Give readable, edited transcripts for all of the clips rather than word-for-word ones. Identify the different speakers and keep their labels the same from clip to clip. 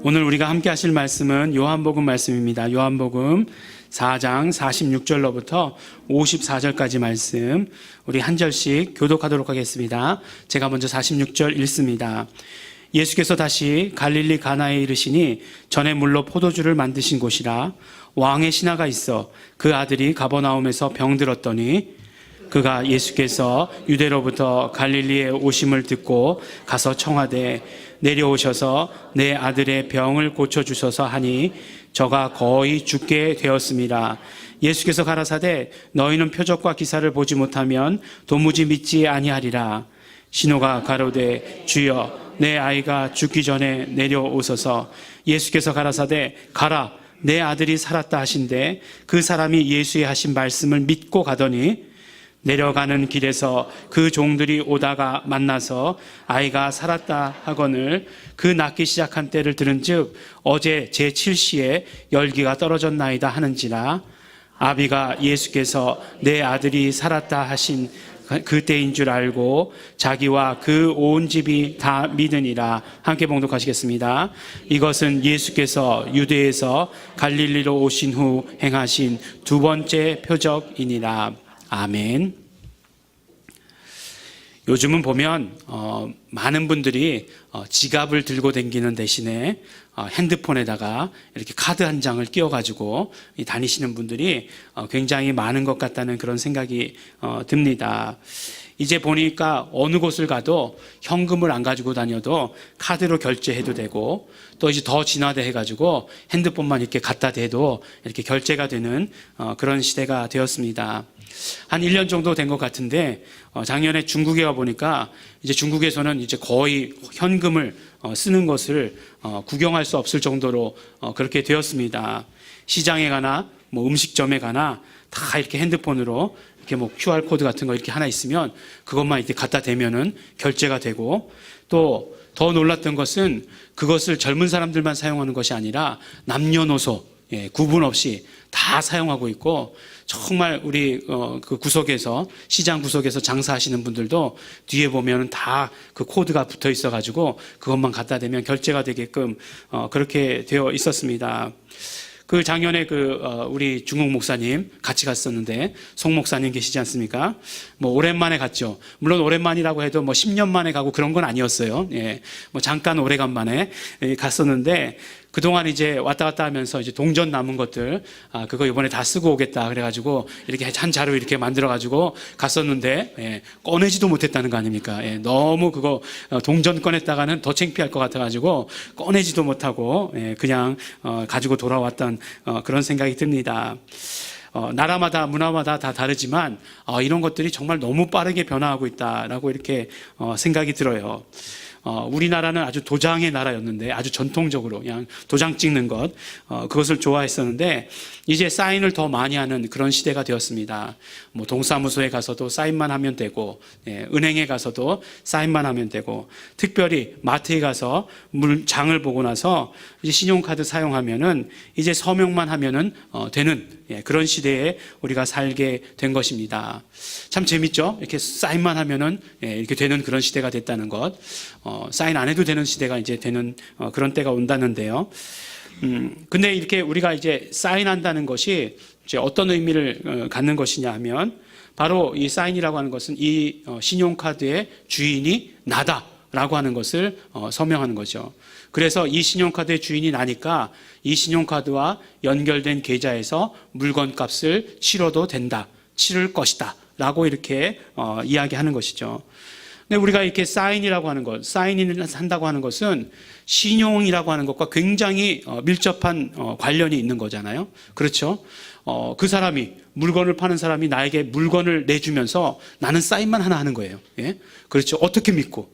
Speaker 1: 오늘 우리가 함께 하실 말씀은 요한복음 말씀입니다. 요한복음 4장 46절로부터 54절까지 말씀, 우리 한 절씩 교독하도록 하겠습니다. 제가 먼저 46절 읽습니다. 예수께서 다시 갈릴리 가나에 이르시니 전에 물로 포도주를 만드신 곳이라. 왕의 신하가 있어 그 아들이 가버나움에서 병들었더니 그가 예수께서 유대로부터 갈릴리에 오심을 듣고 가서 청하되 내려오셔서 내 아들의 병을 고쳐주소서 하니 저가 거의 죽게 되었습니다. 예수께서 가라사대 너희는 표적과 기사를 보지 못하면 도무지 믿지 아니하리라. 신호가 가로되 주여 내 아이가 죽기 전에 내려오소서. 예수께서 가라사대 가라 내 아들이 살았다 하신대 그 사람이 예수의 하신 말씀을 믿고 가더니 내려가는 길에서 그 종들이 오다가 만나서 아이가 살았다 하거늘 그 낫기 시작한 때를 들은즉 어제 제7시에 열기가 떨어졌나이다 하는지라. 아비가 예수께서 내 아들이 살았다 하신 그때인 줄 알고 자기와 그 온 집이 다 믿으니라. 함께 봉독하시겠습니다. 이것은 예수께서 유대에서 갈릴리로 오신 후 행하신 두 번째 표적이니라. 아멘. 요즘은 보면 많은 분들이 지갑을 들고 다니는 대신에 핸드폰에다가 이렇게 카드 한 장을 끼워가지고 다니시는 분들이 굉장히 많은 것 같다는 그런 생각이 듭니다. 이제 보니까 어느 곳을 가도 현금을 안 가지고 다녀도 카드로 결제해도 되고 또 이제 더 진화돼가지고 핸드폰만 이렇게 갖다 대도 이렇게 결제가 되는 그런 시대가 되었습니다. 한 1년 정도 된 것 같은데 작년에 중국에 와 보니까 이제 중국에서는 이제 거의 현금을 쓰는 것을 구경할 수 없을 정도로 그렇게 되었습니다. 시장에 가나 뭐 음식점에 가나 다 이렇게 핸드폰으로 이렇게 뭐 QR 코드 같은 거 이렇게 하나 있으면 그것만 이렇게 갖다 대면은 결제가 되고, 또 더 놀랐던 것은 그것을 젊은 사람들만 사용하는 것이 아니라 남녀노소 구분 없이 다 사용하고 있고, 정말 우리 그 구석에서 시장 구석에서 장사하시는 분들도 뒤에 보면 다 그 코드가 붙어 있어 가지고 그것만 갖다 대면 결제가 되게끔 그렇게 되어 있었습니다. 그 작년에 우리 중국 목사님 같이 갔었는데 송 목사님 계시지 않습니까? 뭐 오랜만에 갔죠. 물론 오랜만이라고 해도 뭐 10년 만에 가고 그런 건 아니었어요. 예. 뭐 잠깐 오래간만에 갔었는데 그동안 이제 왔다 갔다 하면서 이제 동전 남은 것들, 그거 이번에 다 쓰고 오겠다. 그래가지고 이렇게 한 자루 이렇게 만들어가지고 갔었는데, 꺼내지도 못했다는 거 아닙니까? 너무 그거 동전 꺼냈다가는 더 창피할 것 같아가지고 꺼내지도 못하고, 그냥 가지고 돌아왔던 그런 생각이 듭니다. 나라마다 문화마다 다 다르지만 이런 것들이 정말 너무 빠르게 변화하고 있다라고 이렇게 생각이 들어요. 우리나라는 아주 도장의 나라였는데, 아주 전통적으로 그냥 도장 찍는 것, 그것을 좋아했었는데 이제 사인을 더 많이 하는 그런 시대가 되었습니다. 뭐 동사무소에 가서도 사인만 하면 되고, 은행에 가서도 사인만 하면 되고, 특별히 마트에 가서 장을 보고 나서 이제 신용카드 사용하면은 이제 서명만 하면은 되는 그런 시대에 우리가 살게 된 것입니다. 참 재밌죠? 이렇게 사인만 하면은 이렇게 되는 그런 시대가 됐다는 것. 사인 안 해도 되는 시대가 이제 되는 그런 때가 온다는데요. 근데 이렇게 우리가 이제 사인한다는 것이 이제 어떤 의미를 갖는 것이냐 하면, 바로 이 사인이라고 하는 것은 이 신용카드의 주인이 나다라고 하는 것을 서명하는 거죠. 그래서 이 신용카드의 주인이 나니까 이 신용카드와 연결된 계좌에서 물건값을 치러도 된다, 치를 것이다 라고 이렇게 이야기하는 것이죠. 근데 우리가 이렇게 사인이라고 하는 것, 사인을 한다고 하는 것은 신용이라고 하는 것과 굉장히 밀접한 관련이 있는 거잖아요. 그렇죠? 그 사람이, 물건을 파는 사람이 나에게 물건을 내주면서 나는 사인만 하나 하는 거예요. 예? 그렇죠? 어떻게 믿고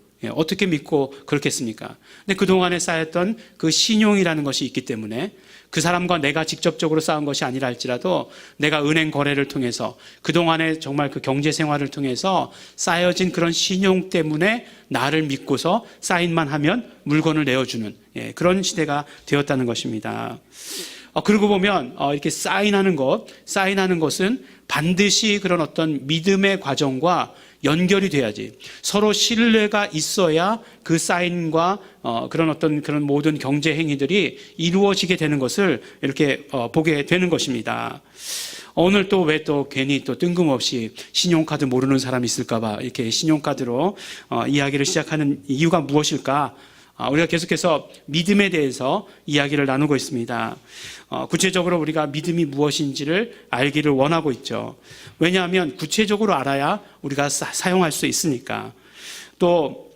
Speaker 1: 그렇겠습니까? 근데 그동안에 쌓였던 그 신용이라는 것이 있기 때문에 그 사람과 내가 직접적으로 쌓은 것이 아니라 할지라도 내가 은행 거래를 통해서 그동안에 정말 그 경제 생활을 통해서 쌓여진 그런 신용 때문에 나를 믿고서 사인만 하면 물건을 내어주는 그런 시대가 되었다는 것입니다. 그러고 보면 이렇게 사인하는 것은 반드시 그런 어떤 믿음의 과정과 연결이 돼야지, 서로 신뢰가 있어야 그 사인과 그런 어떤 그런 모든 경제 행위들이 이루어지게 되는 것을 이렇게 보게 되는 것입니다. 오늘 또 왜 또 괜히 또 뜬금없이 신용카드 모르는 사람이 있을까봐 이렇게 신용카드로 이야기를 시작하는 이유가 무엇일까? 우리가 계속해서 믿음에 대해서 이야기를 나누고 있습니다. 구체적으로 우리가 믿음이 무엇인지를 알기를 원하고 있죠. 왜냐하면 구체적으로 알아야 우리가 사용할 수 있으니까. 또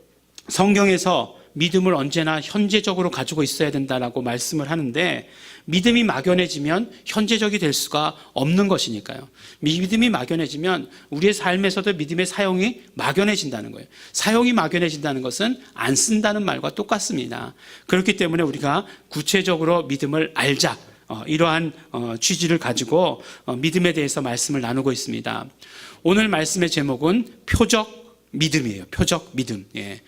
Speaker 1: 성경에서 믿음을 언제나 현재적으로 가지고 있어야 된다라고 말씀을 하는데 믿음이 막연해지면 현재적이 될 수가 없는 것이니까요. 믿음이 막연해지면 우리의 삶에서도 믿음의 사용이 막연해진다는 거예요. 사용이 막연해진다는 것은 안 쓴다는 말과 똑같습니다. 그렇기 때문에 우리가 구체적으로 믿음을 알자. 이러한 취지를 가지고 믿음에 대해서 말씀을 나누고 있습니다. 오늘 말씀의 제목은 표적 믿음이에요. 표적 믿음. 예.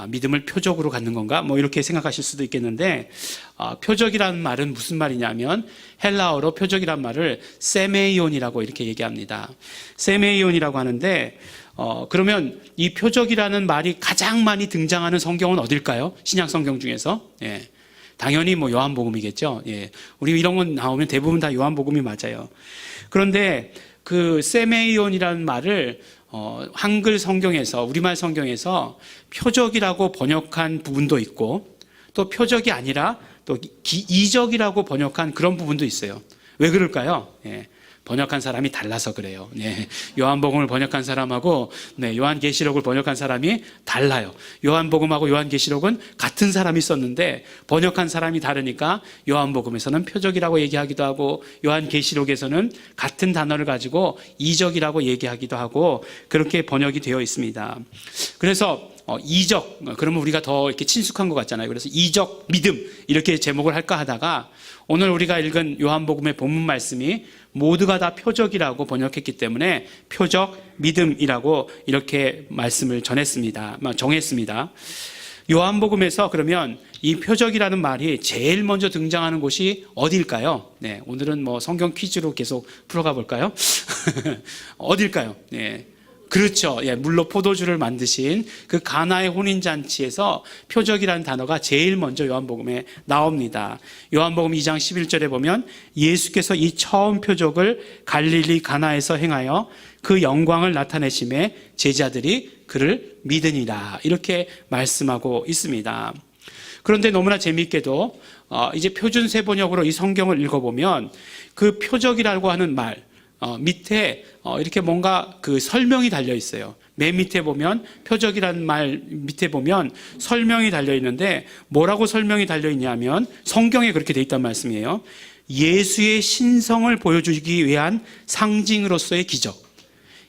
Speaker 1: 믿음을 표적으로 갖는 건가? 뭐 이렇게 생각하실 수도 있겠는데 표적이라는 말은 무슨 말이냐면 헬라어로 표적이란 말을 세메이온이라고 이렇게 얘기합니다. 세메이온이라고 하는데 그러면 이 표적이라는 말이 가장 많이 등장하는 성경은 어딜까요? 신약 성경 중에서. 예. 당연히 뭐 요한복음이겠죠. 예. 우리 이런 건 나오면 대부분 다 요한복음이 맞아요. 그런데 그 세메이온이라는 말을 한글 성경에서, 우리말 성경에서 표적이라고 번역한 부분도 있고 또 표적이 아니라 또 이적이라고 번역한 그런 부분도 있어요. 왜 그럴까요? 예. 번역한 사람이 달라서 그래요. 네. 요한복음을 번역한 사람하고 요한계시록을 번역한 사람이 달라요. 요한복음하고 요한계시록은 같은 사람이 썼는데 번역한 사람이 다르니까 요한복음에서는 표적이라고 얘기하기도 하고 요한계시록에서는 같은 단어를 가지고 이적이라고 얘기하기도 하고 그렇게 번역이 되어 있습니다. 그래서 이적, 그러면 우리가 더 이렇게 친숙한 것 같잖아요. 그래서 이적, 믿음 이렇게 제목을 할까 하다가 오늘 우리가 읽은 요한복음의 본문 말씀이 모두가 다 표적이라고 번역했기 때문에 표적, 믿음이라고 이렇게 말씀을 정했습니다. 요한복음에서 그러면 이 표적이라는 말이 제일 먼저 등장하는 곳이 어디일까요? 네, 오늘은 뭐 성경 퀴즈로 계속 풀어가 볼까요? 어딜까요? 네. 그렇죠. 예, 물로 포도주를 만드신 그 가나의 혼인잔치에서 표적이라는 단어가 제일 먼저 요한복음에 나옵니다. 요한복음 2장 11절에 보면 예수께서 이 처음 표적을 갈릴리 가나에서 행하여 그 영광을 나타내심에 제자들이 그를 믿으니라 이렇게 말씀하고 있습니다. 그런데 너무나 재미있게도 이제 표준세 번역으로 이 성경을 읽어보면 그 표적이라고 하는 말 밑에 이렇게 뭔가 그 설명이 달려 있어요. 맨 밑에 보면 표적이라는 말 밑에 보면 설명이 달려 있는데 뭐라고 설명이 달려 있냐면 성경에 그렇게 돼 있단 말씀이에요. 예수의 신성을 보여주기 위한 상징으로서의 기적.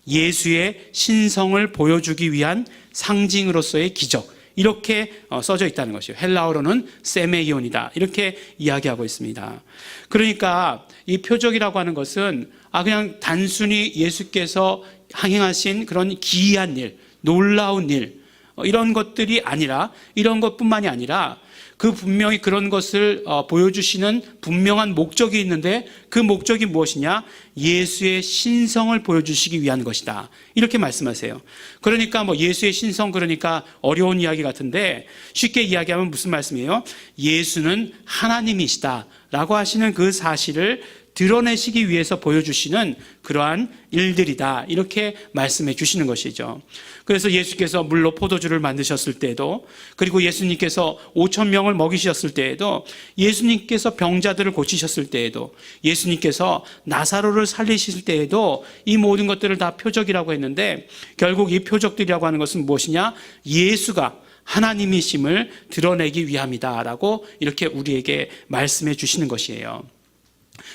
Speaker 1: 예수의 신성을 보여주기 위한 상징으로서의 기적. 이렇게 써져 있다는 것이에요. 헬라어로는 세메이온이다. 이렇게 이야기하고 있습니다. 그러니까 이 표적이라고 하는 것은 그냥 단순히 예수께서 행하신 그런 기이한 일, 놀라운 일, 이런 것들이 아니라, 이런 것뿐만이 아니라 그 분명히 그런 것을 보여주시는 분명한 목적이 있는데 그 목적이 무엇이냐? 예수의 신성을 보여주시기 위한 것이다. 이렇게 말씀하세요. 그러니까 뭐 예수의 신성 그러니까 어려운 이야기 같은데 쉽게 이야기하면 무슨 말씀이에요? 예수는 하나님이시다 라고 하시는 그 사실을 드러내시기 위해서 보여주시는 그러한 일들이다. 이렇게 말씀해 주시는 것이죠. 그래서 예수께서 물로 포도주를 만드셨을 때에도 그리고 예수님께서 5,000명을 먹이셨을 때에도 예수님께서 병자들을 고치셨을 때에도 예수님께서 나사로를 살리실 때에도 이 모든 것들을 다 표적이라고 했는데 결국 이 표적들이라고 하는 것은 무엇이냐? 예수가 하나님이심을 드러내기 위함이다라고 이렇게 우리에게 말씀해 주시는 것이에요.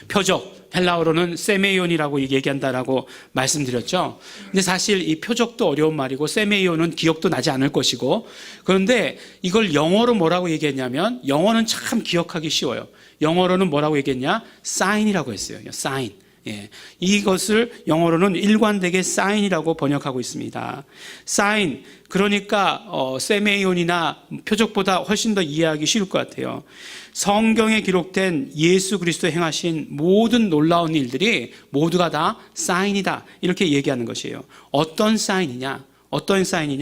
Speaker 1: 표적, 헬라어로는 세메이온이라고 얘기한다라고 말씀드렸죠. 근데 사실 이 표적도 어려운 말이고 세메이온은 기억도 나지 않을 것이고 그런데 이걸 영어로 뭐라고 얘기했냐면 영어는 참 기억하기 쉬워요. 영어로는 뭐라고 얘기했냐? 사인이라고 했어요. 사인. 예, 이것을 영어로는 일관되게 사인이라고 번역하고 있습니다. 사인, 그러니까 세메이온이나 표적보다 훨씬 더 이해하기 쉬울 것 같아요. 성경에 기록된 예수 그리스도 행하신 모든 놀라운 일들이 모두가 다 사인이다 이렇게 얘기하는 것이에요. 어떤 사인이냐?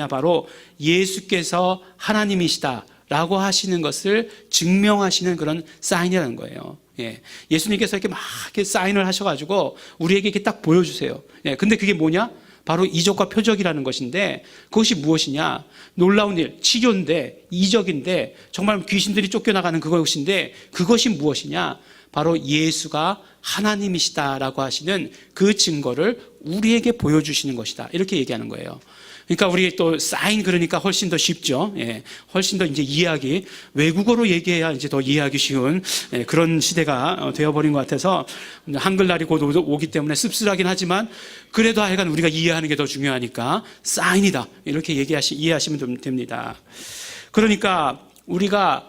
Speaker 1: 바로 예수께서 하나님이시다 라고 하시는 것을 증명하시는 그런 사인이라는 거예요. 예. 예수님께서 이렇게 막 이렇게 사인을 하셔가지고 우리에게 이렇게 딱 보여주세요. 예. 근데 그게 뭐냐? 바로 이적과 표적이라는 것인데, 그것이 무엇이냐? 놀라운 일, 치료인데, 이적인데, 정말 귀신들이 쫓겨나가는 그것인데, 그것이 무엇이냐? 바로 예수가 하나님이시다라고 하시는 그 증거를 우리에게 보여주시는 것이다. 이렇게 얘기하는 거예요. 그러니까 우리 또 사인 그러니까 훨씬 더 쉽죠. 예, 훨씬 더 이제 이해하기, 외국어로 얘기해야 이제 더 이해하기 쉬운 그런 시대가 되어버린 것 같아서 한글날이 곧 오기 때문에 씁쓸하긴 하지만 그래도 하여간 우리가 이해하는 게 더 중요하니까 사인이다. 이렇게 이해하시면 됩니다. 그러니까 우리가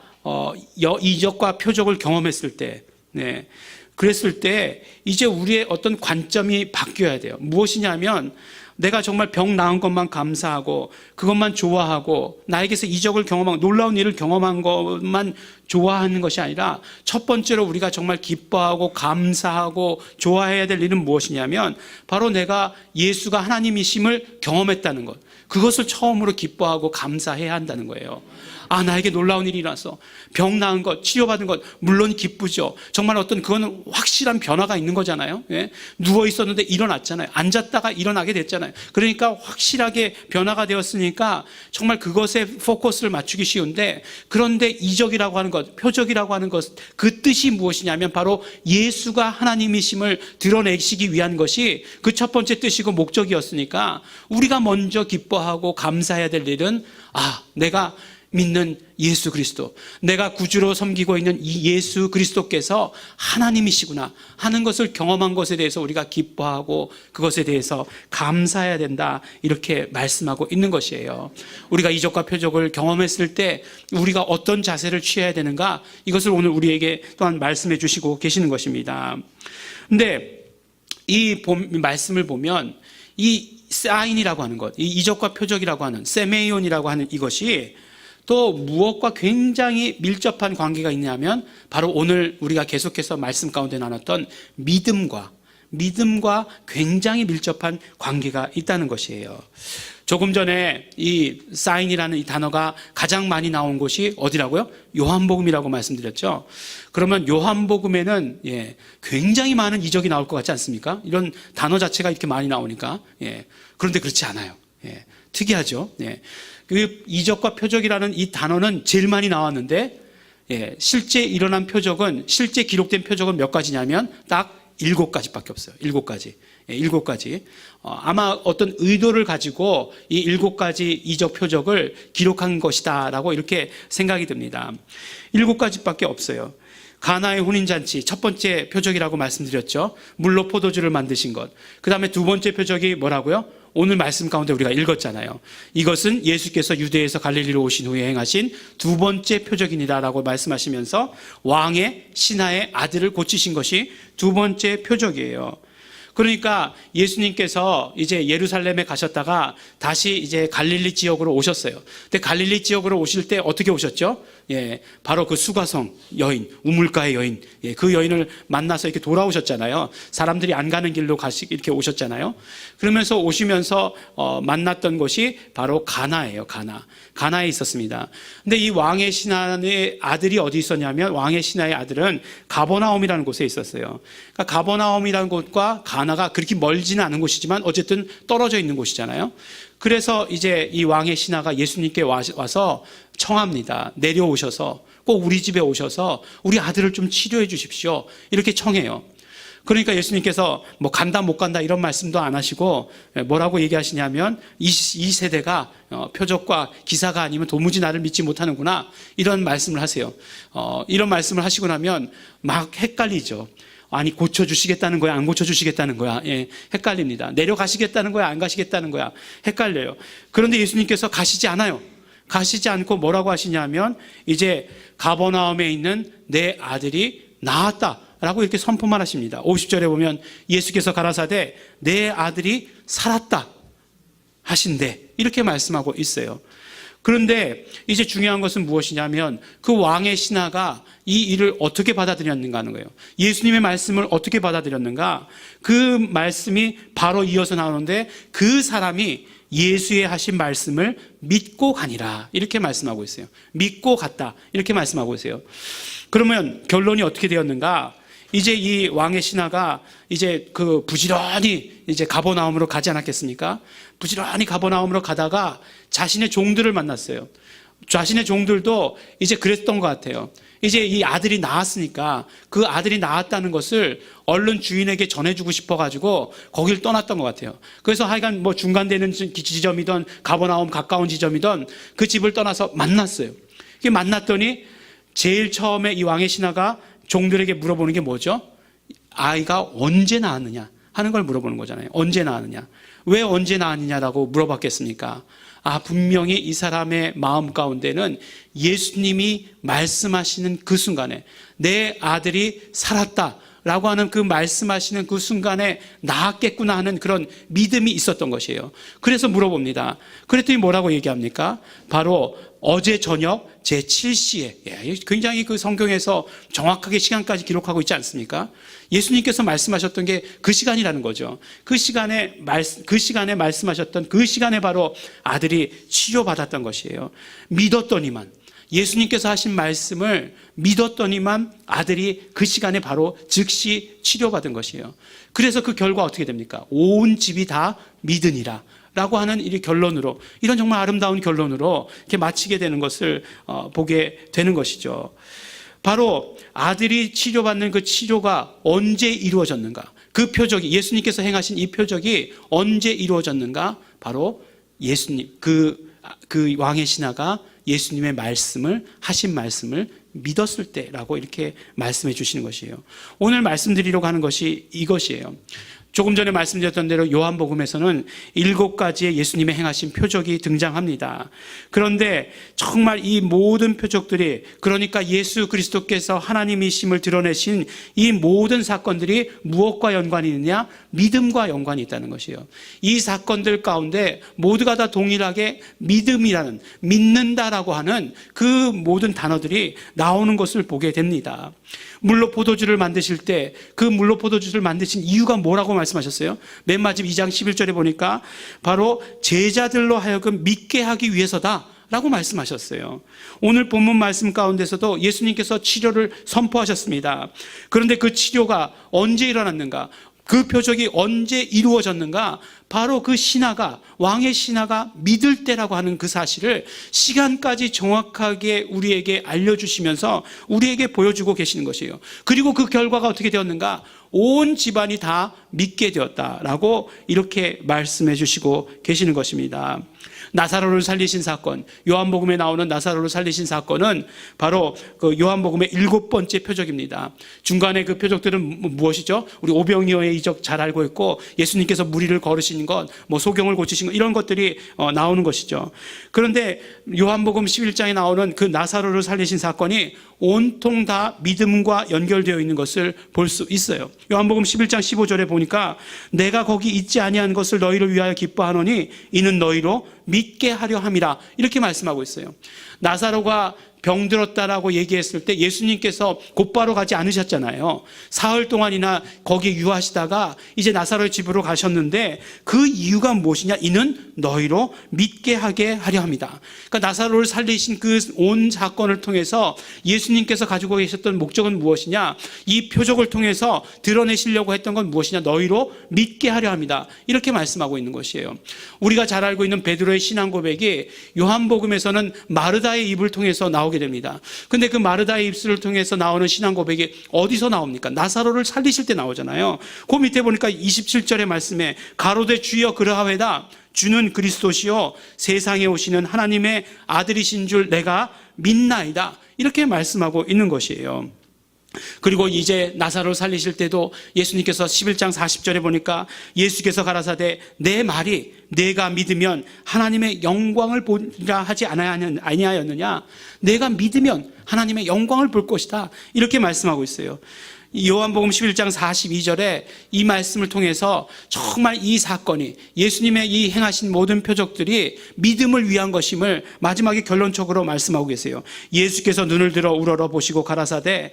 Speaker 1: 이적과 표적을 경험했을 때, 네, 그랬을 때 이제 우리의 어떤 관점이 바뀌어야 돼요. 무엇이냐면 내가 정말 병 나은 것만 감사하고 그것만 좋아하고 나에게서 이적을 경험하고 놀라운 일을 경험한 것만 좋아하는 것이 아니라 첫 번째로 우리가 정말 기뻐하고 감사하고 좋아해야 될 일은 무엇이냐면 바로 내가 예수가 하나님이심을 경험했다는 것, 그것을 처음으로 기뻐하고 감사해야 한다는 거예요. 아, 나에게 놀라운 일이 일어났어. 병 나은 것, 치료받은 것, 물론 기쁘죠. 정말 어떤 그거는 확실한 변화가 있는 거잖아요. 예? 누워 있었는데 일어났잖아요. 앉았다가 일어나게 됐잖아요. 그러니까 확실하게 변화가 되었으니까 정말 그것에 포커스를 맞추기 쉬운데, 그런데 이적이라고 하는 것, 표적이라고 하는 것, 그 뜻이 무엇이냐면 바로 예수가 하나님이심을 드러내시기 위한 것이 그 첫 번째 뜻이고 목적이었으니까 우리가 먼저 기뻐하고 감사해야 될 일은, 아, 내가 믿는 예수 그리스도, 내가 구주로 섬기고 있는 이 예수 그리스도께서 하나님이시구나 하는 것을 경험한 것에 대해서 우리가 기뻐하고 그것에 대해서 감사해야 된다, 이렇게 말씀하고 있는 것이에요. 우리가 이적과 표적을 경험했을 때 우리가 어떤 자세를 취해야 되는가, 이것을 오늘 우리에게 또한 말씀해 주시고 계시는 것입니다. 근데 이 말씀을 보면 이 사인이라고 하는 것, 이 이적과 표적이라고 하는 세메이온이라고 하는 이것이 또 무엇과 굉장히 밀접한 관계가 있냐면 바로 오늘 우리가 계속해서 말씀 가운데 나눴던 믿음과 굉장히 밀접한 관계가 있다는 것이에요. 조금 전에 이 사인이라는 이 단어가 가장 많이 나온 곳이 어디라고요? 요한복음이라고 말씀드렸죠. 그러면 요한복음에는 굉장히 많은 이적이 나올 것 같지 않습니까? 이런 단어 자체가 이렇게 많이 나오니까. 그런데 그렇지 않아요. 특이하죠. 그 이적과 표적이라는 이 단어는 제일 많이 나왔는데, 실제 일어난 표적은, 실제 기록된 표적은 몇 가지냐면 딱 7가지밖에 없어요. 7가지. 7가지. 아마 어떤 의도를 가지고 이 7가지 이적 표적을 기록한 것이다라고 이렇게 생각이 듭니다. 7가지밖에 없어요. 가나의 혼인잔치 첫 번째 표적이라고 말씀드렸죠. 물로 포도주를 만드신 것. 그 다음에 두 번째 표적이 뭐라고요? 오늘 말씀 가운데 우리가 읽었잖아요. 이것은 예수께서 유대에서 갈릴리로 오신 후에 행하신 두 번째 표적이니라라고 말씀하시면서 왕의 신하의 아들을 고치신 것이 두 번째 표적이에요. 그러니까 예수님께서 이제 예루살렘에 가셨다가 다시 이제 갈릴리 지역으로 오셨어요. 근데 갈릴리 지역으로 오실 때 어떻게 오셨죠? 바로 그 수가성 여인, 우물가의 여인, 그 여인을 만나서 이렇게 돌아오셨잖아요. 사람들이 안 가는 길로 이렇게 오셨잖아요. 그러면서 오시면서 만났던 것이 바로 가나예요. 가나에 있었습니다. 근데 이 왕의 신하의 아들이 어디 있었냐면, 왕의 신하의 아들은 가버나움이라는 곳에 있었어요. 그러니까 가버나움이라는 곳과 가나가 그렇게 멀지는 않은 곳이지만 어쨌든 떨어져 있는 곳이잖아요. 그래서 이제 이 왕의 신하가 예수님께 와서 청합니다. 내려오셔서 꼭 우리 집에 오셔서 우리 아들을 좀 치료해 주십시오, 이렇게 청해요. 그러니까 예수님께서 뭐 간다 못 간다 이런 말씀도 안 하시고 뭐라고 얘기하시냐면 이 세대가 표적과 기사가 아니면 도무지 나를 믿지 못하는구나, 이런 말씀을 하세요. 이런 말씀을 하시고 나면 막 헷갈리죠. 아니, 고쳐주시겠다는 거야, 안 고쳐주시겠다는 거야? 헷갈립니다. 내려가시겠다는 거야, 안 가시겠다는 거야? 헷갈려요. 그런데 예수님께서 가시지 않아요. 가시지 않고 뭐라고 하시냐면 이제 가버나움에 있는 내 아들이 나았다라고 이렇게 선포만 하십니다. 50절에 보면 예수께서 가라사대 내 아들이 살았다 하신대, 이렇게 말씀하고 있어요. 그런데 이제 중요한 것은 무엇이냐면 그 왕의 신하가 이 일을 어떻게 받아들였는가 하는 거예요. 예수님의 말씀을 어떻게 받아들였는가? 그 말씀이 바로 이어서 나오는데 그 사람이 예수의 하신 말씀을 믿고 가니라 이렇게 말씀하고 있어요. 믿고 갔다 이렇게 말씀하고 있어요. 그러면 결론이 어떻게 되었는가? 이제 이 왕의 신하가 이제 그 부지런히 이제 가버나움으로 가지 않았겠습니까? 부지런히 가버나움으로 가다가 자신의 종들을 만났어요. 자신의 종들도 이제 그랬던 것 같아요. 이제 이 아들이 낳았으니까 그 아들이 낳았다는 것을 얼른 주인에게 전해주고 싶어가지고 거기를 떠났던 것 같아요. 그래서 하여간 뭐 중간되는 지점이든 가버나움 가까운 지점이든 그 집을 떠나서 만났어요. 이게 만났더니 제일 처음에 이 왕의 신하가 종들에게 물어보는 게 뭐죠? 아이가 언제 낳았느냐 하는 걸 물어보는 거잖아요. 언제 낳았느냐? 왜 언제 낳았느냐라고 물어봤겠습니까? 분명히 이 사람의 마음 가운데는 예수님이 말씀하시는 그 순간에 내 아들이 살았다라고 하는 그 말씀하시는 그 순간에 낳았겠구나 하는 그런 믿음이 있었던 것이에요. 그래서 물어봅니다. 그랬더니 뭐라고 얘기합니까? 바로 어제 저녁 제7시에, 굉장히 그 성경에서 정확하게 시간까지 기록하고 있지 않습니까? 예수님께서 말씀하셨던 게 그 시간이라는 거죠. 그 시간에 말씀하셨던 그 시간에 바로 아들이 치료받았던 것이에요. 믿었더니만, 예수님께서 하신 말씀을 믿었더니만 아들이 그 시간에 바로 즉시 치료받은 것이에요. 그래서 그 결과 어떻게 됩니까? 온 집이 다 믿으니라 라고 하는 이 결론으로, 이런 정말 아름다운 결론으로 이렇게 마치게 되는 것을 보게 되는 것이죠. 바로 아들이 치료받는 그 치료가 언제 이루어졌는가? 그 표적이, 예수님께서 행하신 이 표적이 언제 이루어졌는가? 바로 예수님, 그 왕의 신하가 예수님의 말씀을, 하신 말씀을 믿었을 때라고 이렇게 말씀해 주시는 것이에요. 오늘 말씀드리려고 하는 것이 이것이에요. 조금 전에 말씀드렸던 대로 요한복음에서는 7가지의 예수님의 행하신 표적이 등장합니다. 그런데 정말 이 모든 표적들이, 그러니까 예수 그리스도께서 하나님이심을 드러내신 이 모든 사건들이 무엇과 연관이 있느냐? 믿음과 연관이 있다는 것이에요. 이 사건들 가운데 모두가 다 동일하게 믿음이라는, 믿는다라고 하는 그 모든 단어들이 나오는 것을 보게 됩니다. 물로 포도주를 만드실 때 그 물로 포도주를 만드신 이유가 뭐라고 말씀하셨어요? 맨 마지막 2장 11절에 보니까 바로 제자들로 하여금 믿게 하기 위해서다 라고 말씀하셨어요. 오늘 본문 말씀 가운데서도 예수님께서 치료를 선포하셨습니다. 그런데 그 치료가 언제 일어났는가? 그 표적이 언제 이루어졌는가? 바로 그 신하가, 왕의 신하가 믿을 때라고 하는 그 사실을 시간까지 정확하게 우리에게 알려주시면서 우리에게 보여주고 계시는 것이에요. 그리고 그 결과가 어떻게 되었는가? 온 집안이 다 믿게 되었다라고 이렇게 말씀해 주시고 계시는 것입니다. 나사로를 살리신 사건, 요한복음에 나오는 나사로를 살리신 사건은 바로 그 요한복음의 7번째 표적입니다. 중간에 그 표적들은 무엇이죠? 우리 오병이어의 이적 잘 알고 있고, 예수님께서 무리를 걸으신 것, 뭐 소경을 고치신 것, 이런 것들이 나오는 것이죠. 그런데 요한복음 11장에 나오는 그 나사로를 살리신 사건이 온통 다 믿음과 연결되어 있는 것을 볼 수 있어요. 요한복음 11장 15절에 보니까 내가 거기 있지 아니한 것을 너희를 위하여 기뻐하노니 이는 너희로 믿게 하려 함이라, 이렇게 말씀하고 있어요. 나사로가 병들었다라고 얘기했을 때 예수님께서 곧바로 가지 않으셨잖아요. 사흘 동안이나 거기에 유하시다가 이제 나사로의 집으로 가셨는데 그 이유가 무엇이냐? 이는 너희로 믿게 하게 하려 합니다. 그러니까 나사로를 살리신 그 온 사건을 통해서 예수님께서 가지고 계셨던 목적은 무엇이냐? 이 표적을 통해서 드러내시려고 했던 건 무엇이냐? 너희로 믿게 하려 합니다. 이렇게 말씀하고 있는 것이에요. 우리가 잘 알고 있는 베드로의 신앙 고백이 요한복음에서는 마르다의 입을 통해서 나오게 됩니다. 근데 그 마르다의 입술을 통해서 나오는 신앙 고백이 어디서 나옵니까? 나사로를 살리실 때 나오잖아요. 그 밑에 보니까 27절의 말씀에 가로되 주여 그러하외다, 주는 그리스도시요 세상에 오시는 하나님의 아들이신 줄 내가 믿나이다, 이렇게 말씀하고 있는 것이에요. 그리고 이제 나사로를 살리실 때도 예수님께서 11장 40절에 보니까 예수께서 가라사대 내 말이 내가 믿으면 하나님의 영광을 보리라 하지 아니하였느냐? 내가 믿으면 하나님의 영광을 볼 것이다, 이렇게 말씀하고 있어요. 요한복음 11장 42절에 이 말씀을 통해서 정말 이 사건이 예수님의 이 행하신 모든 표적들이 믿음을 위한 것임을 마지막에 결론적으로 말씀하고 계세요. 예수께서 눈을 들어 우러러 보시고 가라사대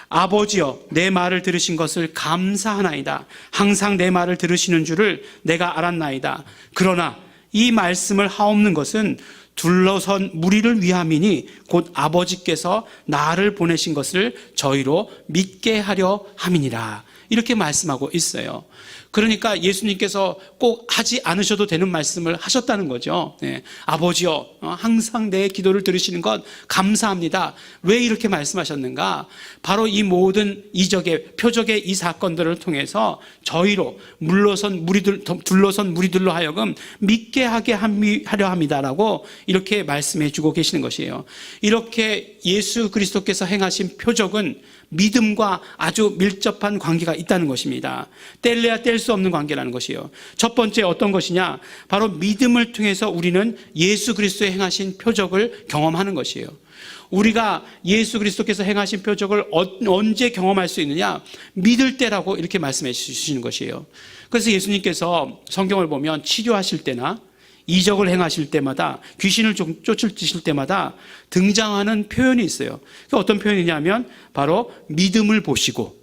Speaker 1: 아버지여 내 말을 들으신 것을 감사하나이다. 항상 내 말을 들으시는 줄을 내가 알았나이다. 그러나 이 말씀을 하옵는 것은 둘러선 무리를 위함이니 곧 아버지께서 나를 보내신 것을 저희로 믿게 하려 함이니라. 이렇게 말씀하고 있어요. 그러니까 예수님께서 꼭 하지 않으셔도 되는 말씀을 하셨다는 거죠. 네. 아버지여 항상 내 기도를 들으시는 것 감사합니다. 왜 이렇게 말씀하셨는가? 바로 이 모든 이적의 표적의 이 사건들을 통해서 저희로 둘러선 무리들로 하여금 믿게 하려 합니다라고 이렇게 말씀해 주고 계시는 것이에요. 이렇게 예수 그리스도께서 행하신 표적은 믿음과 아주 밀접한 관계가 있다는 것입니다. 뗄래야 뗄 수 없는 관계라는 것이에요. 첫 번째 어떤 것이냐? 바로 믿음을 통해서 우리는 예수 그리스도의 행하신 표적을 경험하는 것이에요. 우리가 예수 그리스도께서 행하신 표적을 언제 경험할 수 있느냐? 믿을 때라고 이렇게 말씀해 주시는 것이에요. 그래서 예수님께서 성경을 보면 치료하실 때나 이적을 행하실 때마다 귀신을 쫓으실 때마다 등장하는 표현이 있어요. 어떤 표현이냐면 바로 믿음을 보시고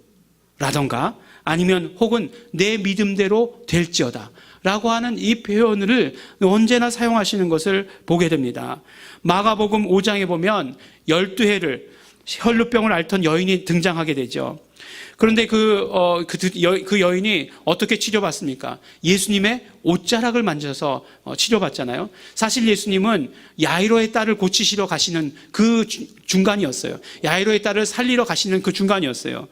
Speaker 1: 라던가 아니면 혹은 내 믿음대로 될지어다 라고 하는 이 표현을 언제나 사용하시는 것을 보게 됩니다. 마가복음 5장에 보면 12해를 혈루병을 앓던 여인이 등장하게 되죠. 그런데 그 여인이 어떻게 치료받습니까? 예수님의 옷자락을 만져서 치료받잖아요. 사실 예수님은 야이로의 딸을 고치시러 가시는 그 중간이었어요. 야이로의 딸을 살리러 가시는 그 중간이었어요.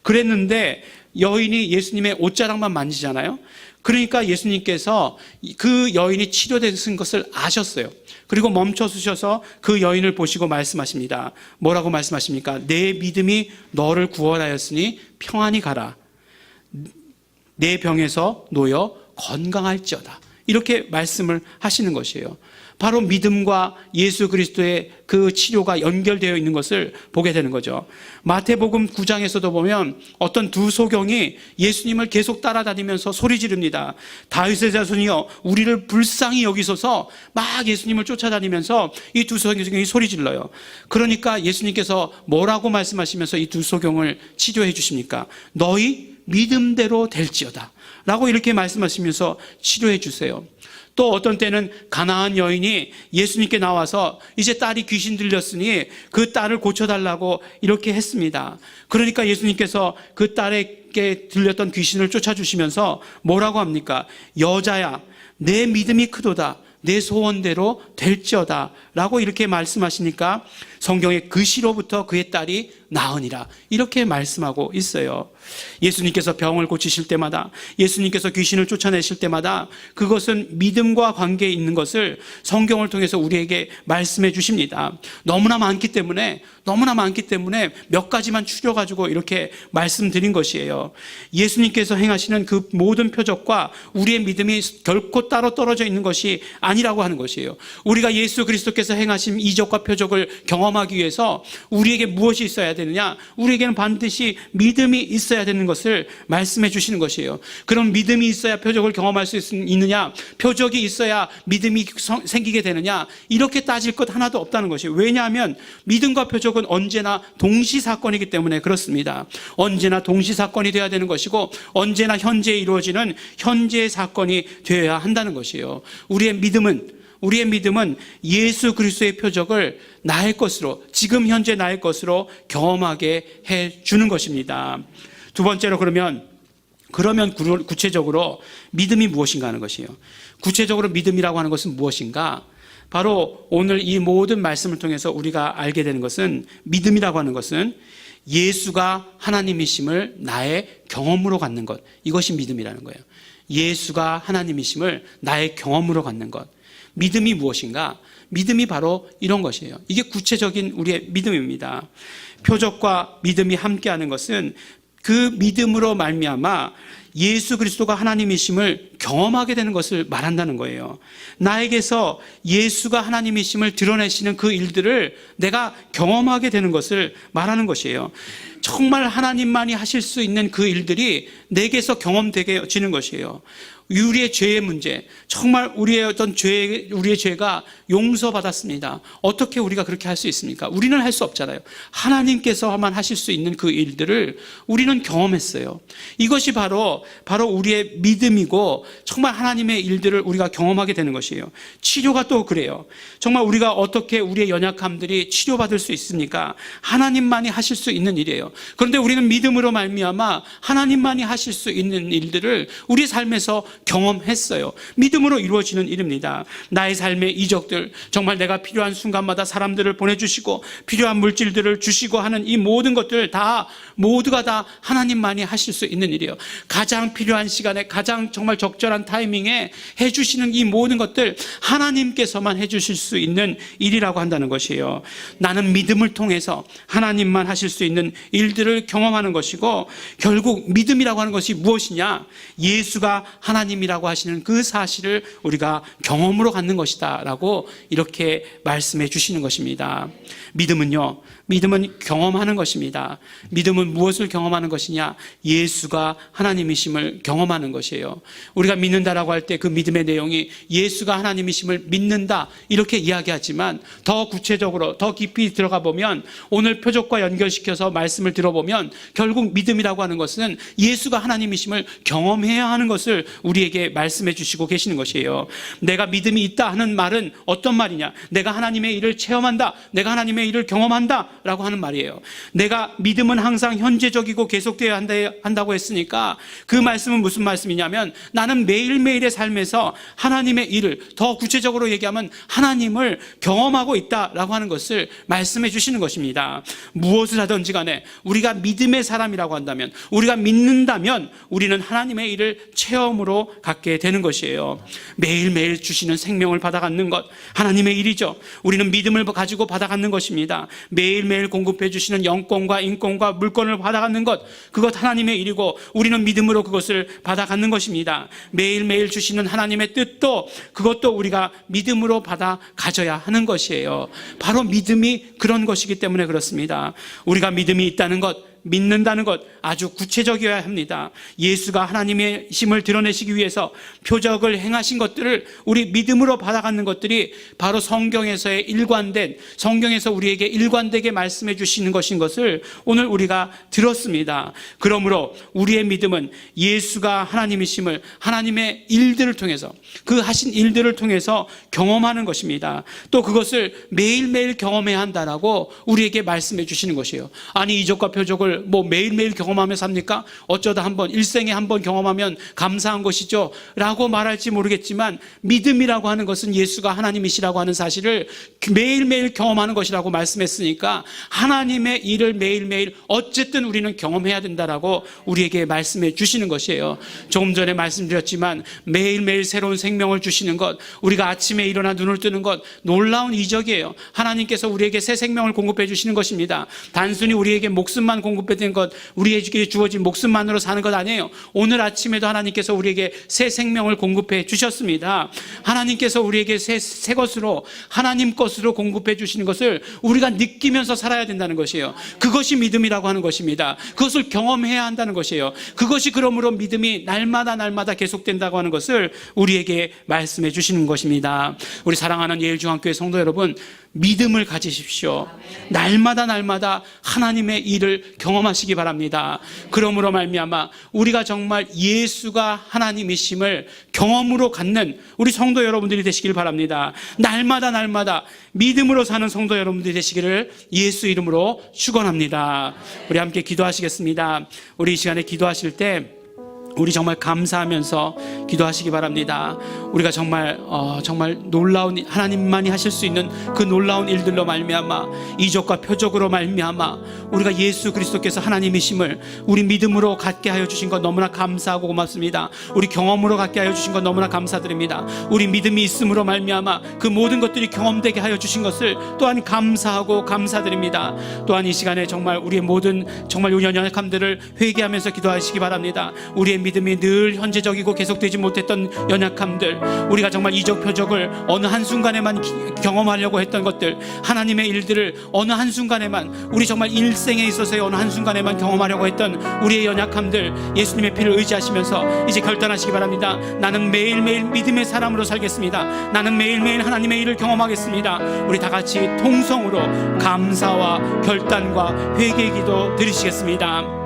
Speaker 1: 그랬는데 여인이 예수님의 옷자락만 만지잖아요. 그러니까 예수님께서 그 여인이 치료된 것을 아셨어요. 그리고 멈춰 서셔서 그 여인을 보시고 말씀하십니다. 뭐라고 말씀하십니까? 내 믿음이 너를 구원하였으니 평안히 가라. 내 병에서 놓여 건강할지어다. 이렇게 말씀을 하시는 것이에요. 바로 믿음과 예수 그리스도의 그 치료가 연결되어 있는 것을 보게 되는 거죠. 마태복음 9장에서도 보면 어떤 두 소경이 예수님을 계속 따라다니면서 소리 지릅니다. 다윗의 자손이여 우리를 불쌍히 여기소서. 막 예수님을 쫓아다니면서 이 두 소경이 소리 질러요. 그러니까 예수님께서 뭐라고 말씀하시면서 이 두 소경을 치료해 주십니까? 너희 믿음대로 될지어다 라고 이렇게 말씀하시면서 치료해 주세요. 또 어떤 때는 가나안 여인이 예수님께 나와서 이제 딸이 귀신 들렸으니 그 딸을 고쳐달라고 이렇게 했습니다. 그러니까 예수님께서 그 딸에게 들렸던 귀신을 쫓아주시면서 뭐라고 합니까? 여자야 내 믿음이 크도다. 내 소원대로 될지어다 라고 이렇게 말씀하시니까 성경에 그 시로부터 그의 딸이 나으니라 이렇게 말씀하고 있어요. 예수님께서 병을 고치실 때마다 예수님께서 귀신을 쫓아내실 때마다 그것은 믿음과 관계에 있는 것을 성경을 통해서 우리에게 말씀해 주십니다. 너무나 많기 때문에 몇 가지만 추려가지고 이렇게 말씀드린 것이에요. 예수님께서 행하시는 그 모든 표적과 우리의 믿음이 결코 따로 떨어져 있는 것이 아니라고 하는 것이에요. 우리가 예수 그리스도께서 행하신 이적과 표적을 경험하기 위해서 우리에게 무엇이 있어야 되느냐? 우리에게는 반드시 믿음이 있어야 되는 것을 말씀해 주시는 것이에요. 그럼 믿음이 있어야 표적을 경험할 수 있느냐? 표적이 있어야 믿음이 생기게 되느냐? 이렇게 따질 것 하나도 없다는 것이에요. 왜냐하면 믿음과 표적은 언제나 동시사건이기 때문에 그렇습니다. 언제나 동시사건이 되어야 되는 것이고 언제나 현재에 이루어지는 현재의 사건이 되어야 한다는 것이에요. 우리의 믿음은 예수 그리스도의 표적을 나의 것으로, 지금 현재 나의 것으로 경험하게 해주는 것입니다. 두 번째로 그러면 구체적으로 믿음이 무엇인가 하는 것이에요. 구체적으로 믿음이라고 하는 것은 무엇인가? 바로 오늘 이 모든 말씀을 통해서 우리가 알게 되는 것은 믿음이라고 하는 것은 예수가 하나님이심을 나의 경험으로 갖는 것. 이것이 믿음이라는 거예요. 예수가 하나님이심을 나의 경험으로 갖는 것. 믿음이 무엇인가? 믿음이 바로 이런 것이에요. 이게 구체적인 우리의 믿음입니다. 표적과 믿음이 함께하는 것은 그 믿음으로 말미암아 예수 그리스도가 하나님이심을 경험하게 되는 것을 말한다는 거예요. 나에게서 예수가 하나님이심을 드러내시는 그 일들을 내가 경험하게 되는 것을 말하는 것이에요. 정말 하나님만이 하실 수 있는 그 일들이 내게서 경험되게 지는 것이에요. 우리의 죄의 문제, 정말 우리의 죄가 용서받았습니다. 어떻게 우리가 그렇게 할 수 있습니까? 우리는 할 수 없잖아요. 하나님께서만 하실 수 있는 그 일들을 우리는 경험했어요. 이것이 바로 우리의 믿음이고 정말 하나님의 일들을 우리가 경험하게 되는 것이에요. 치료가 또 그래요. 정말 우리가 어떻게 우리의 연약함들이 치료받을 수 있습니까? 하나님만이 하실 수 있는 일이에요. 그런데 우리는 믿음으로 말미암아 하나님만이 하실 수 있는 일들을 우리 삶에서 경험했어요. 믿음으로 이루어지는 일입니다. 나의 삶의 이적들, 정말 내가 필요한 순간마다 사람들을 보내주시고 필요한 물질들을 주시고 하는 이 모든 것들 모두가 다 하나님만이 하실 수 있는 일이에요. 가장 필요한 시간에 가장 정말 적절한 타이밍에 해주시는 이 모든 것들 하나님께서만 해주실 수 있는 일이라고 한다는 것이에요. 나는 믿음을 통해서 하나님만 하실 수 있는 일들을 경험하는 것이고, 결국 믿음이라고 하는 것이 무엇이냐? 예수가 하나님이라고 하시는 그 사실을 우리가 경험으로 갖는 것이다 라고 이렇게 말씀해 주시는 것입니다. 믿음은 경험하는 것입니다. 믿음은 무엇을 경험하는 것이냐? 예수가 하나님이심을 경험하는 것이에요. 우리가 믿는다라고 할 때 그 믿음의 내용이 예수가 하나님이심을 믿는다 이렇게 이야기하지만, 더 구체적으로 더 깊이 들어가 보면, 오늘 표적과 연결시켜서 말씀을 들어보면 결국 믿음이라고 하는 것은 예수가 하나님이심을 경험해야 하는 것을 우리에게 말씀해 주시고 계시는 것이에요. 내가 믿음이 있다 하는 말은 어떤 말이냐? 내가 하나님의 일을 체험한다, 내가 하나님의 일을 경험한다 라고 하는 말이에요. 내가 믿음은 항상 현재적이고 계속되어야 한다고 했으니까 그 말씀은 무슨 말씀이냐면, 나는 매일매일의 삶에서 하나님의 일을, 더 구체적으로 얘기하면 하나님을 경험하고 있다라고 하는 것을 말씀해 주시는 것입니다. 무엇을 하든지 간에 우리가 믿음의 사람이라고 한다면, 우리가 믿는다면 우리는 하나님의 일을 체험으로 갖게 되는 것이에요. 매일매일 주시는 생명을 받아가는 것, 하나님의 일이죠. 우리는 믿음을 가지고 받아가는 것입니다. 매일매일 공급해 주시는 영권과 인권과 물권을 받아가는 것, 그것 하나님의 일이고 우리는 믿음으로 그것을 받아가는 것입니다. 매일매일 주시는 하나님의 뜻도, 그것도 우리가 믿음으로 받아 가져야 하는 것이에요. 바로 믿음이 그런 것이기 때문에 그렇습니다. 우리가 믿음이 있다는 것, 믿는다는 것 아주 구체적이어야 합니다. 예수가 하나님의 심을 드러내시기 위해서 표적을 행하신 것들을 우리 믿음으로 받아가는 것들이 바로 성경에서의 일관된, 성경에서 우리에게 일관되게 말씀해 주시는 것인 것을 오늘 우리가 들었습니다. 그러므로 우리의 믿음은 예수가 하나님이심을 하나님의 일들을 통해서, 그 하신 일들을 통해서 경험하는 것입니다. 또 그것을 매일매일 경험해야 한다라고 우리에게 말씀해 주시는 것이에요. 아니, 이적과 표적을 매일매일 경험하며 삽니까? 어쩌다 한번, 일생에 한번 경험하면 감사한 것이죠 라고 말할지 모르겠지만, 믿음이라고 하는 것은 예수가 하나님이시라고 하는 사실을 매일매일 경험하는 것이라고 말씀했으니까 하나님의 일을 매일매일 어쨌든 우리는 경험해야 된다라고 우리에게 말씀해 주시는 것이에요. 조금 전에 말씀드렸지만 매일매일 새로운 생명을 주시는 것, 우리가 아침에 일어나 눈을 뜨는 것, 놀라운 이적이에요. 하나님께서 우리에게 새 생명을 공급해 주시는 것입니다. 단순히 우리에게 목숨만 공급해 된 것, 우리에게 주어진 목숨만으로 사는 것 아니에요. 오늘 아침에도 하나님께서 우리에게 새 생명을 공급해 주셨습니다. 하나님께서 우리에게 새 것으로, 하나님 것으로 공급해 주시는 것을 우리가 느끼면서 살아야 된다는 것이에요. 그것이 믿음이라고 하는 것입니다. 그것을 경험해야 한다는 것이에요. 그것이 그러므로 믿음이 날마다 계속된다고 하는 것을 우리에게 말씀해 주시는 것입니다. 우리 사랑하는 예일중앙교회 성도 여러분, 믿음을 가지십시오. 날마다 하나님의 일을 경험하시기 바랍니다. 그러므로 말미암아 우리가 정말 예수가 하나님이심을 경험으로 갖는 우리 성도 여러분들이 되시길 바랍니다. 날마다 믿음으로 사는 성도 여러분들이 되시기를 예수 이름으로 축원합니다. 우리 함께 기도하시겠습니다. 우리 이 시간에 기도하실 때 우리 정말 감사하면서 기도하시기 바랍니다. 우리가 정말 놀라운 하나님만이 하실 수 있는 그 놀라운 일들로 말미암아 이적과 표적으로 말미암아 우리가 예수 그리스도께서 하나님이심을 우리 믿음으로 갖게 하여 주신 것 너무나 감사하고 고맙습니다. 우리 경험으로 갖게 하여 주신 것 너무나 감사드립니다. 우리 믿음이 있음으로 말미암아 그 모든 것들이 경험되게 하여 주신 것을 또한 감사하고 감사드립니다. 또한 이 시간에 정말 우리의 모든 정말 연약함들을 회개하면서 기도하시기 바랍니다. 우리의 믿음이 늘 현재적이고 계속되지 못했던 연약함들, 우리가 정말 이적 표적을 어느 한순간에만 경험하려고 했던 것들, 하나님의 일들을 어느 한순간에만, 우리 정말 일생에 있어서의 어느 한순간에만 경험하려고 했던 우리의 연약함들, 예수님의 피를 의지하시면서 이제 결단하시기 바랍니다. 나는 매일매일 믿음의 사람으로 살겠습니다. 나는 매일매일 하나님의 일을 경험하겠습니다. 우리 다 같이 통성으로 감사와 결단과 회개의 기도 드리시겠습니다.